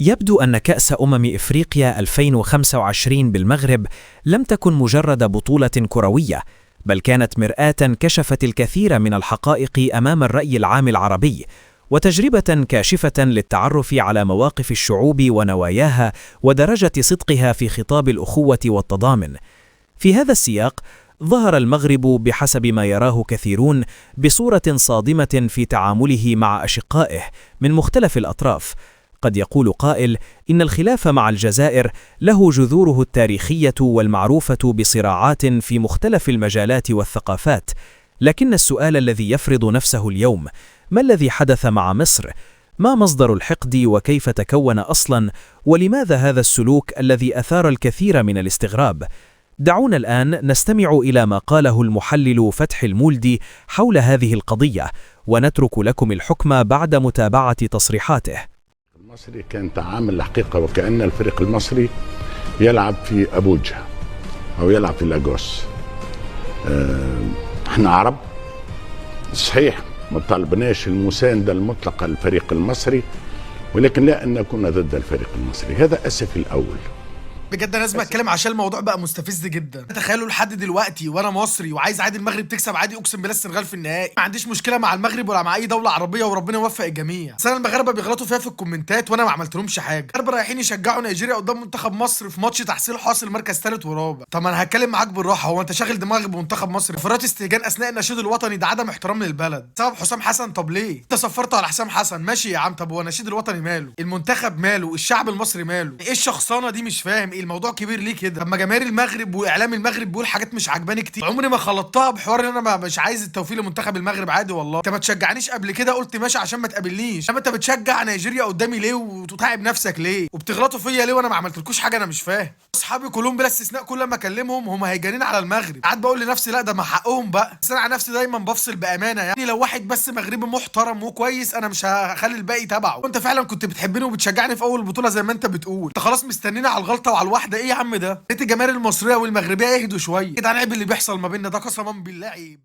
يبدو أن كأس إفريقيا 2025 بالمغرب لم تكن مجرد بطولة كروية، بل كانت مرآة كشفت الكثير من الحقائق أمام الرأي العام العربي، وتجربة كاشفة للتعرف على مواقف الشعوب ونواياها ودرجة صدقها في خطاب الأخوة والتضامن. في هذا السياق، ظهر المغرب بحسب ما يراه كثيرون بصورة صادمة في تعامله مع أشقائه من مختلف الأطراف. قد يقول قائل إن الخلاف مع الجزائر له جذوره التاريخية والمعروفة بصراعات في مختلف المجالات والثقافات، لكن السؤال الذي يفرض نفسه اليوم: ما الذي حدث مع مصر؟ ما مصدر الحقد وكيف تكون أصلاً؟ ولماذا هذا السلوك الذي أثار الكثير من الاستغراب؟ دعونا الآن نستمع إلى ما قاله المحلل فتحي المولدي حول هذه القضية، ونترك لكم الحكم بعد متابعة تصريحاته. المصري كان تعامل الحقيقة وكأن الفريق المصري يلعب في أبوجا أو يلعب في لاغوس. احنا عرب صحيح، ما طالبناش المساندة المطلقة للفريق المصري، ولكن لا أن نكون ضد الفريق المصري. هذا أسف الأول. بجد انا لازم اتكلم عشان الموضوع بقى مستفز جدا. تخيلوا لحد دلوقتي وانا مصري وعايز عادي المغرب تكسب عادي، اقسم بالله السنغال في النهائي. ما عنديش مشكله مع المغرب ولا مع اي دوله عربيه، وربنا يوفق الجميع. بس انا المغاربه بيغلطوا فيها في الكومنتات وانا ما عملتلهمش حاجه. المغاربه رايحين يشجعوا نيجيريا قدام منتخب مصر في ماتش تحصيل حاصل مركز ثالث ورابع. طب انا هتكلم معاك بالراحه، هو انت شاغل دماغك بمنتخب مصر؟ فرات استهجان اثناء النشيد الوطني ده عدم احترام للبلد بسبب حسام حسن. طب ليه انت صفرت على حسام حسن؟ ماشي يا عم، طب هو النشيد الوطني ماله؟ المنتخب ماله؟ الشعب المصري ماله؟ ايه الشخصانه دي؟ مش فاهم ايه الموضوع كبير ليه كده؟ لما جماهير المغرب واعلام المغرب بيقول حاجات مش عجباني كتير، عمري ما خلطتها بحوار ان انا مش عايز التوفيق لمنتخب المغرب. عادي والله، انت ما تشجعنيش قبل كده قلت ماشي عشان ما تقابلنيش، انما انت بتشجع نيجيريا قدامي ليه وتتعب نفسك ليه وبتغلطوا فيا ليه وانا ما عملتلكوش حاجه؟ انا مش فاهم. اصحابي كلهم بلا استثناء كل ما اكلمهم هم هيجانين على المغرب. قاعد بقول لنفسي لا ده ما حقهم بقى، بس انا على نفسي دايما بفصل بامانه. يعني لو واحد بس مغربي محترم وكويس انا مش هخلي الباقي تبعه. وانت فعلا كنت بتحبني وبتشجعني في اول بطوله زي ما انت بتقول، انت خلاص مستنينا على الغلطه وعلى الواحده. ايه يا عم ده؟ ريت الجماهير المصريه والمغربيه يهدوا شويه كده. عيب اللي بيحصل ما بيننا ده، قسما بالله عيب.